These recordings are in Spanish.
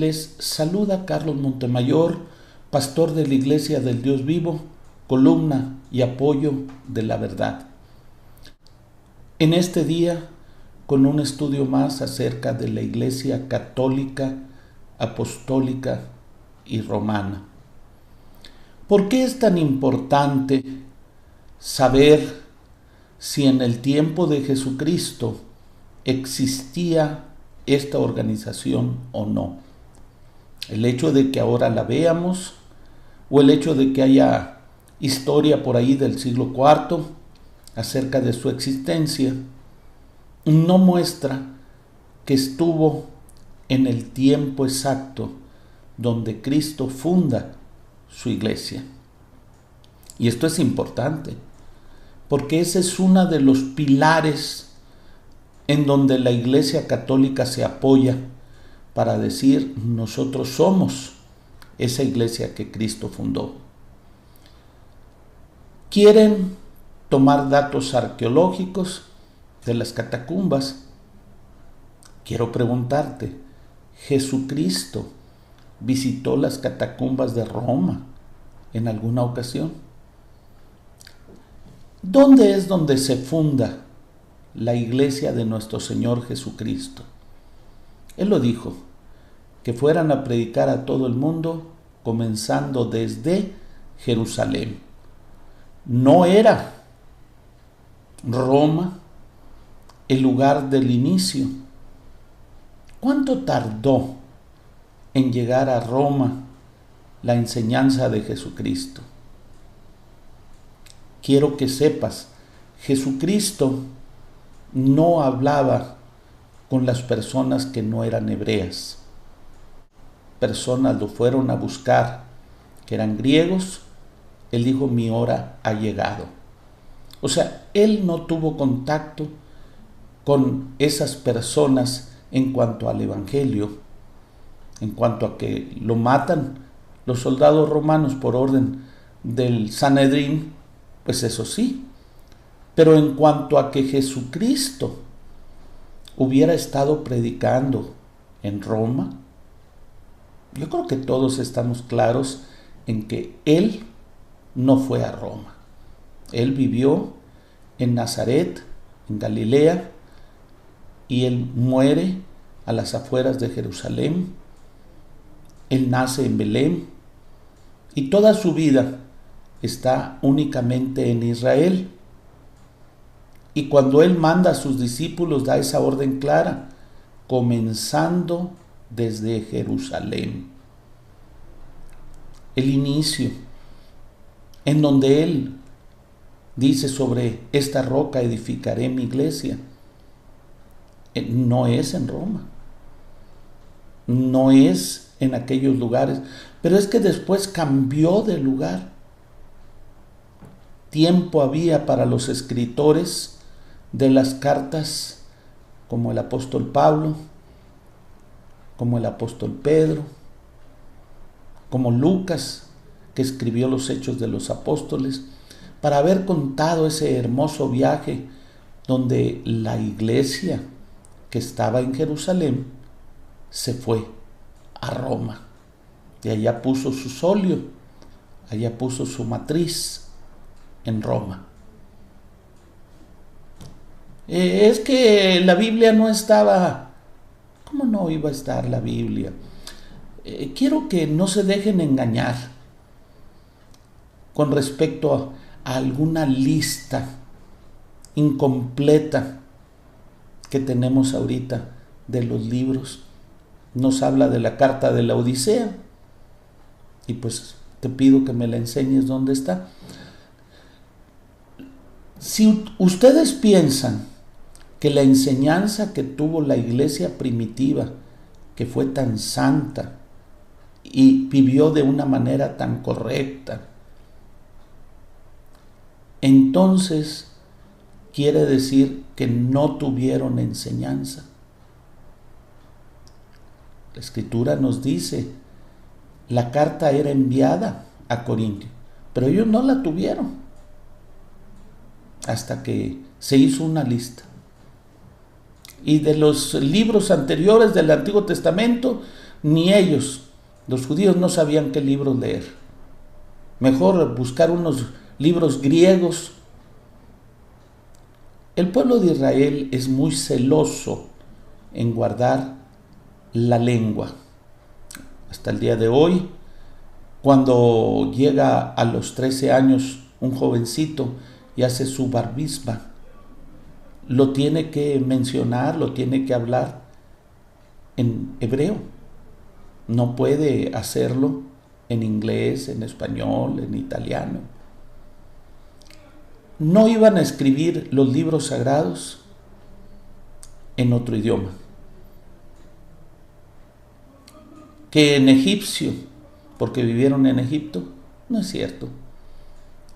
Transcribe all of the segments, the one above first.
Les saluda Carlos Montemayor, pastor de la Iglesia del Dios Vivo, columna y apoyo de la verdad. En este día, con un estudio más acerca de la Iglesia católica, apostólica y romana. ¿Por qué es tan importante saber si en el tiempo de Jesucristo existía esta organización o no? El hecho de que ahora la veamos, o el hecho de que haya historia por ahí del siglo IV acerca de su existencia, no muestra que estuvo en el tiempo exacto donde Cristo funda su iglesia. Y esto es importante, porque ese es uno de los pilares en donde la Iglesia católica se apoya para decir: nosotros somos esa iglesia que Cristo fundó. ¿Quieren tomar datos arqueológicos de las catacumbas? Quiero preguntarte, ¿Jesucristo visitó las catacumbas de Roma en alguna ocasión? ¿Dónde es donde se funda la iglesia de nuestro Señor Jesucristo? Él lo dijo, que fueran a predicar a todo el mundo, comenzando desde Jerusalén. No era Roma el lugar del inicio. ¿Cuánto tardó en llegar a Roma la enseñanza de Jesucristo? Quiero que sepas, Jesucristo no hablaba con las personas que no eran hebreas. Personas lo fueron a buscar, que eran griegos. Él dijo: mi hora ha llegado. O sea, él no tuvo contacto con esas personas en cuanto al evangelio, en cuanto a que lo matan los soldados romanos por orden del Sanedrín, pues eso sí. Pero en cuanto a que Jesucristo hubiera estado predicando en Roma, yo creo que todos estamos claros en que él no fue a Roma. Él vivió en Nazaret, en Galilea, y él muere a las afueras de Jerusalén. Él nace en Belén y toda su vida está únicamente en Israel. Y cuando él manda a sus discípulos, da esa orden clara, comenzando desde Jerusalén. El inicio, en donde él dice: sobre esta roca edificaré mi iglesia, no es en Roma, no es en aquellos lugares, pero es que después cambió de lugar. Tiempo había para los escritores de las cartas, como el apóstol Pablo, como el apóstol Pedro, como Lucas, que escribió los Hechos de los Apóstoles, para haber contado ese hermoso viaje donde la iglesia que estaba en Jerusalén se fue a Roma. Y allá puso su solio, allá puso su matriz en Roma. Es que la Biblia no estaba. ¿Cómo no iba a estar la Biblia? Quiero que no se dejen engañar con respecto a alguna lista incompleta que tenemos ahorita de los libros. Nos habla de la carta de la Odisea, y pues te pido que me la enseñes dónde está. Si ustedes piensan que la enseñanza que tuvo la iglesia primitiva, que fue tan santa y vivió de una manera tan correcta, entonces quiere decir que no tuvieron enseñanza. La Escritura nos dice: la carta era enviada a Corintio, pero ellos no la tuvieron hasta que se hizo una lista. Y de los libros anteriores del Antiguo Testamento, Ni ellos, los judíos, no sabían qué libros leer. Mejor buscar unos libros griegos. El pueblo de Israel es muy celoso en guardar la lengua. Hasta el día de hoy, cuando llega a los 13 años un jovencito y hace su bar mitzvah, lo tiene que mencionar, lo tiene que hablar en hebreo. No puede hacerlo en inglés, en español, en italiano. No iban a escribir los libros sagrados en otro idioma. Que en egipcio, porque vivieron en Egipto, no es cierto.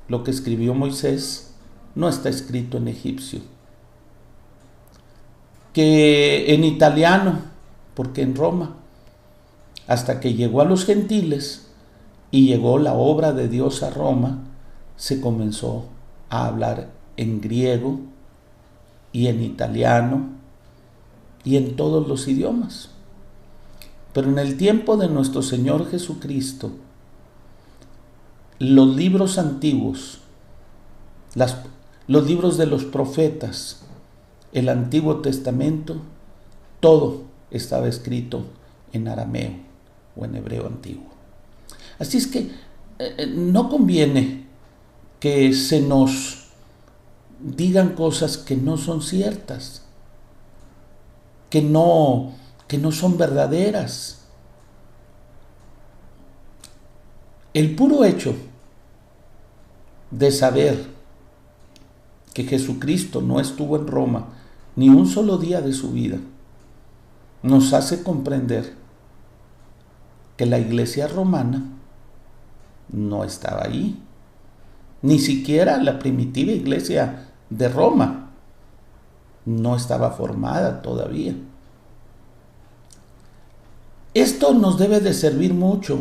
Lo que escribió Moisés no está escrito en egipcio. Que en italiano, porque en Roma, hasta que llegó a los gentiles y llegó la obra de Dios a Roma, se comenzó a hablar en griego y en italiano y en todos los idiomas. Pero en el tiempo de nuestro Señor Jesucristo, los libros antiguos, los libros de los profetas, el Antiguo Testamento, todo estaba escrito en arameo o en hebreo antiguo. Así es que no conviene que se nos digan cosas que no son ciertas, que no son verdaderas. El puro hecho de saber que Jesucristo no estuvo en Roma ni un solo día de su vida nos hace comprender que la iglesia romana no estaba ahí. Ni siquiera la primitiva iglesia de Roma no estaba formada todavía. Esto nos debe de servir mucho,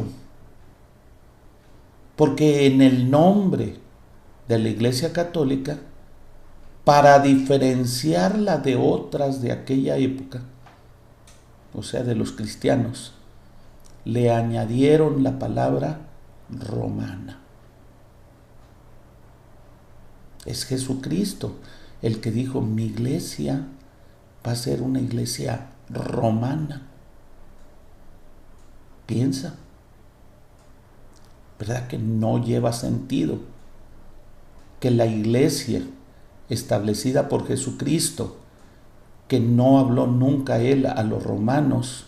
porque en el nombre de la Iglesia Católica, para diferenciarla de otras de aquella época, o sea, de los cristianos, le añadieron la palabra romana. Es Jesucristo el que dijo: mi iglesia va a ser una iglesia romana. Piensa, ¿verdad que no lleva sentido que la iglesia establecida por Jesucristo, que no habló nunca él a los romanos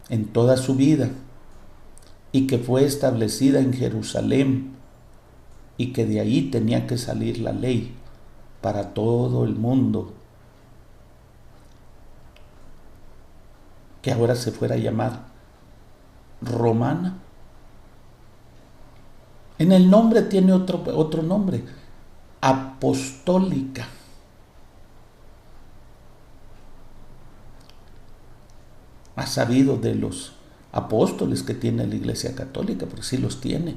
en toda su vida, y que fue establecida en Jerusalén, y que de ahí tenía que salir la ley para todo el mundo, que ahora se fuera a llamar romana? En el nombre tiene otro nombre: apostólica. Ha sabido de los apóstoles que tiene la Iglesia Católica, porque sí los tiene.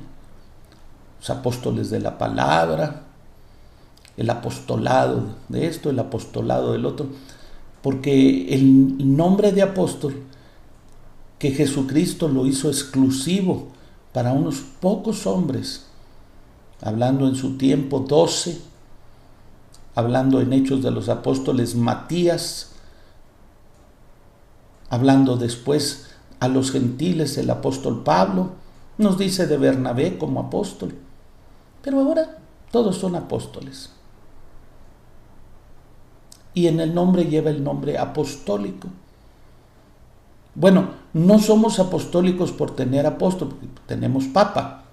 Los apóstoles de la palabra, el apostolado de esto, el apostolado del otro, porque el nombre de apóstol, que Jesucristo lo hizo exclusivo para unos pocos hombres, hablando en su tiempo 12, hablando en Hechos de los Apóstoles Matías, hablando después a los gentiles el apóstol Pablo, nos dice de Bernabé como apóstol, pero ahora todos son apóstoles. Y en el nombre lleva el nombre apostólico. Bueno, no somos apostólicos por tener apóstol, porque tenemos papa.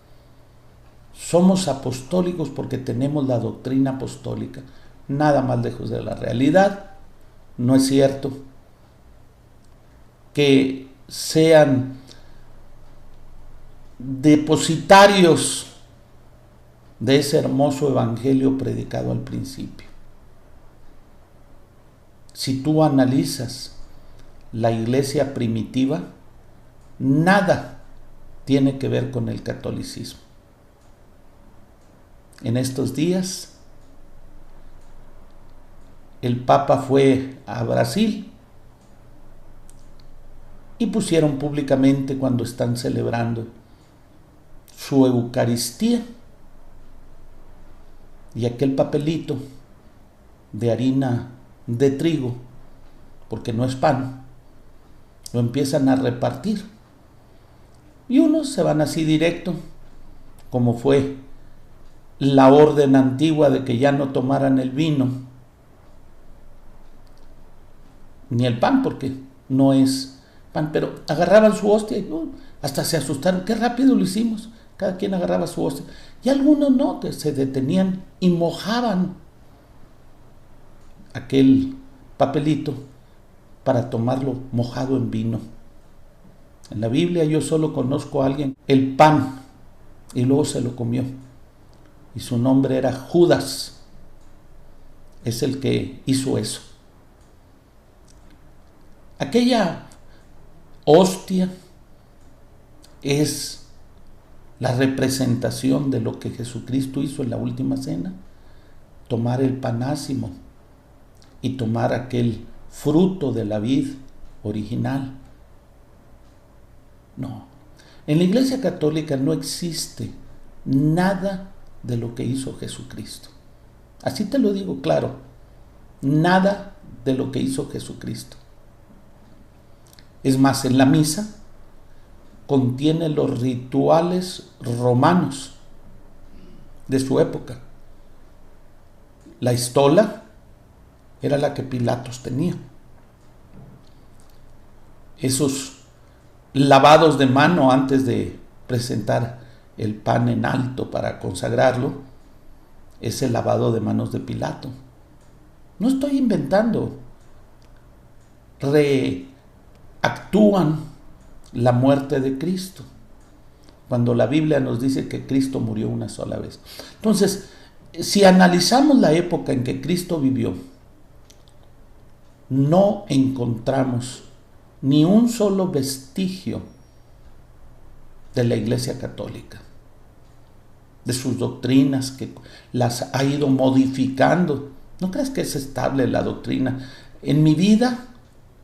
Somos apostólicos porque tenemos la doctrina apostólica. Nada más lejos de la realidad. No es cierto que sean depositarios de ese hermoso evangelio predicado al principio. Si tú analizas la iglesia primitiva, nada tiene que ver con el catolicismo. En estos días, el Papa fue a Brasil y pusieron públicamente cuando están celebrando su Eucaristía. Y aquel papelito de harina de trigo, porque no es pan, lo empiezan a repartir. Y unos se van así directo, como fue la orden antigua de que ya no tomaran el vino, ni el pan, porque no es pan, pero agarraban su hostia y hasta se asustaron, qué rápido lo hicimos, cada quien agarraba su hostia. Y algunos no, que se detenían y mojaban aquel papelito para tomarlo mojado en vino. En la Biblia yo solo conozco a alguien, el pan, y luego se lo comió. Y su nombre era Judas. Es el que hizo eso. Aquella hostia es la representación de lo que Jesucristo hizo en la última cena. Tomar el panásimo y tomar aquel fruto de la vid original. No, en la Iglesia Católica no existe nada de lo que hizo Jesucristo. Así te lo digo claro, nada de lo que hizo Jesucristo. Es más, en la misa contiene los rituales romanos de su época. La estola era la que Pilatos tenía. Esos lavados de mano antes de presentar el pan en alto para consagrarlo, es el lavado de manos de Pilato. No estoy inventando. Reactúan la muerte de Cristo, cuando la Biblia nos dice que Cristo murió una sola vez. Entonces, si analizamos la época en que Cristo vivió, no encontramos ni un solo vestigio de la Iglesia Católica, de sus doctrinas, que las ha ido modificando. ¿No crees que es estable la doctrina? En mi vida,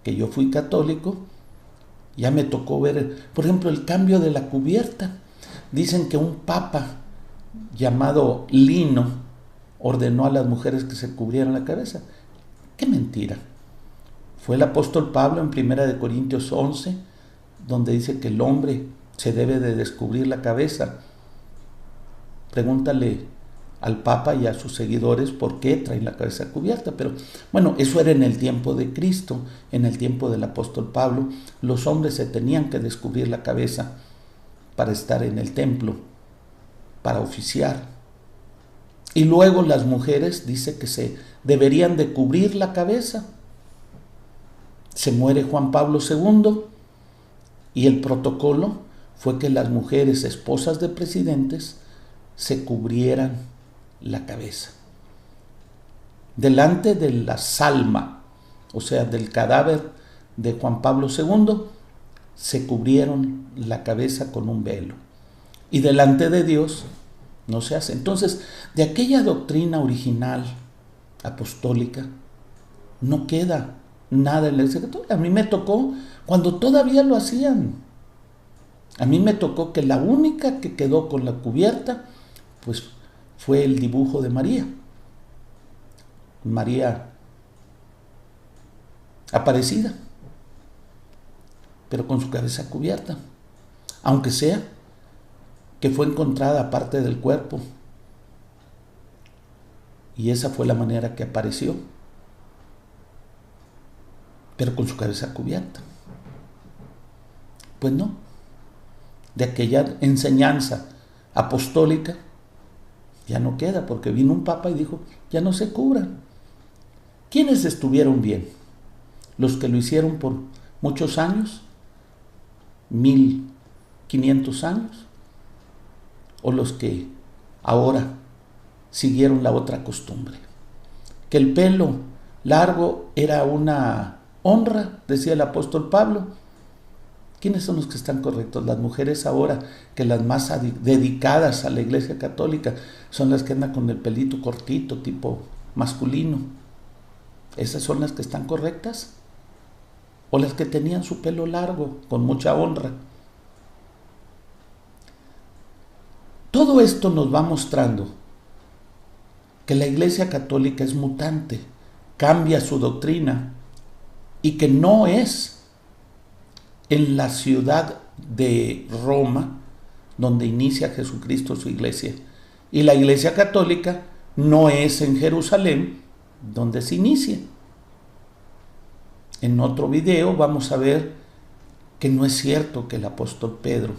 que yo fui católico, ya me tocó ver, por ejemplo, el cambio de la cubierta. Dicen que un papa llamado Lino ordenó a las mujeres que se cubrieran la cabeza. ¡Qué mentira! Fue el apóstol Pablo en 1 Corintios 11, donde dice que el hombre se debe de descubrir la cabeza. Pregúntale al Papa y a sus seguidores por qué traen la cabeza cubierta. Pero bueno, eso era en el tiempo de Cristo. En el tiempo del apóstol Pablo, los hombres se tenían que descubrir la cabeza para estar en el templo, para oficiar. Y luego las mujeres, dice que se deberían de cubrir la cabeza. Se muere Juan Pablo II y el protocolo fue que las mujeres esposas de presidentes se cubrieran la cabeza. Delante de la salma, o sea, del cadáver de Juan Pablo II, se cubrieron la cabeza con un velo. Y delante de Dios no se hace. Entonces, de aquella doctrina original apostólica no queda nada en la Iglesia Católica. A mí me tocó cuando todavía lo hacían. A mí me tocó que la única que quedó con la cubierta, pues fue el dibujo de María. María Aparecida, pero con su cabeza cubierta, aunque sea que fue encontrada aparte del cuerpo. Y esa fue la manera que apareció, pero con su cabeza cubierta. Pues no, de aquella enseñanza apostólica ya no queda, porque vino un papa y dijo, ya no se cubran. ¿Quiénes estuvieron bien? ¿Los que lo hicieron por muchos años? 1500 años. ¿O los que ahora siguieron la otra costumbre? Que el pelo largo era una honra, decía el apóstol Pablo. ¿Quiénes son los que están correctos? Las mujeres ahora, que las más dedicadas a la Iglesia Católica son las que andan con el pelito cortito, tipo masculino. ¿Esas son las que están correctas? o las que tenían su pelo largo, con mucha honra. Todo esto nos va mostrando que la Iglesia Católica es mutante, cambia su doctrina, y que no es en la ciudad de Roma donde inicia Jesucristo su iglesia. Y la Iglesia Católica no es en Jerusalén donde se inicia. En otro video vamos a ver que no es cierto que el apóstol Pedro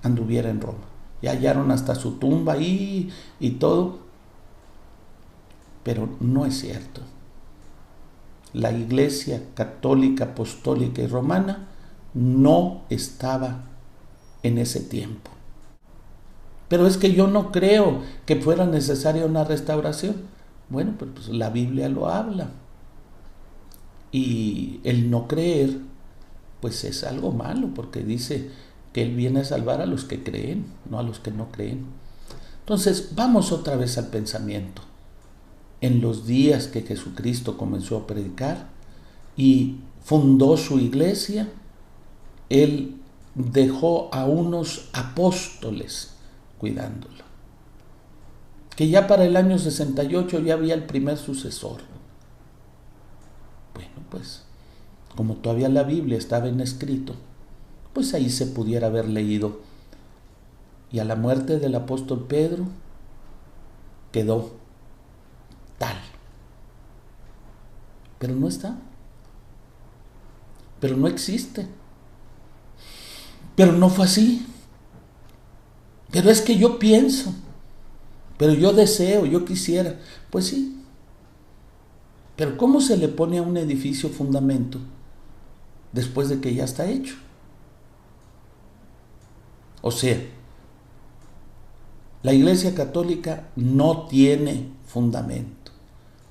anduviera en Roma. Ya hallaron hasta su tumba ahí y todo, pero no es cierto. La Iglesia Católica, Apostólica y Romana no estaba en ese tiempo. Pero es que yo no creo que fuera necesaria una restauración. Bueno, pues la Biblia lo habla. Y el no creer, pues es algo malo, porque dice que Él viene a salvar a los que creen, no a los que no creen. Entonces, vamos otra vez al pensamiento. En los días que Jesucristo comenzó a predicar y fundó su iglesia, Él dejó a unos apóstoles cuidándolo. Que ya para el año 68 ya había el primer sucesor. Bueno, pues, como todavía la Biblia estaba en escrito, pues ahí se pudiera haber leído. Y a la muerte del apóstol Pedro quedó tal. Pero no está. Pero no existe. Pero no fue así. Pero es que yo pienso. Pero yo deseo, yo quisiera. Pues sí. Pero ¿cómo se le pone a un edificio fundamento después de que ya está hecho? O sea, la Iglesia Católica no tiene fundamento,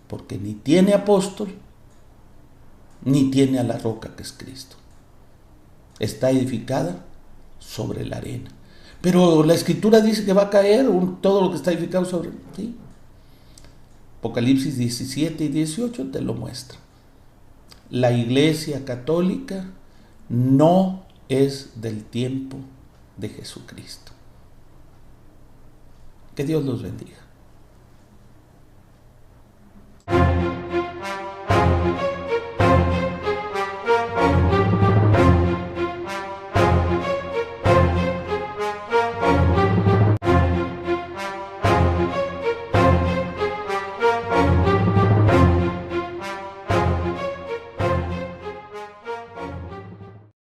porque ni tiene apóstol, ni tiene a la roca que es Cristo. Está edificada sobre la arena. Pero la Escritura dice que va a caer todo lo que está edificado sobre... ¿sí? Apocalipsis 17 y 18 te lo muestra. La Iglesia Católica no es del tiempo de Jesucristo. Que Dios los bendiga.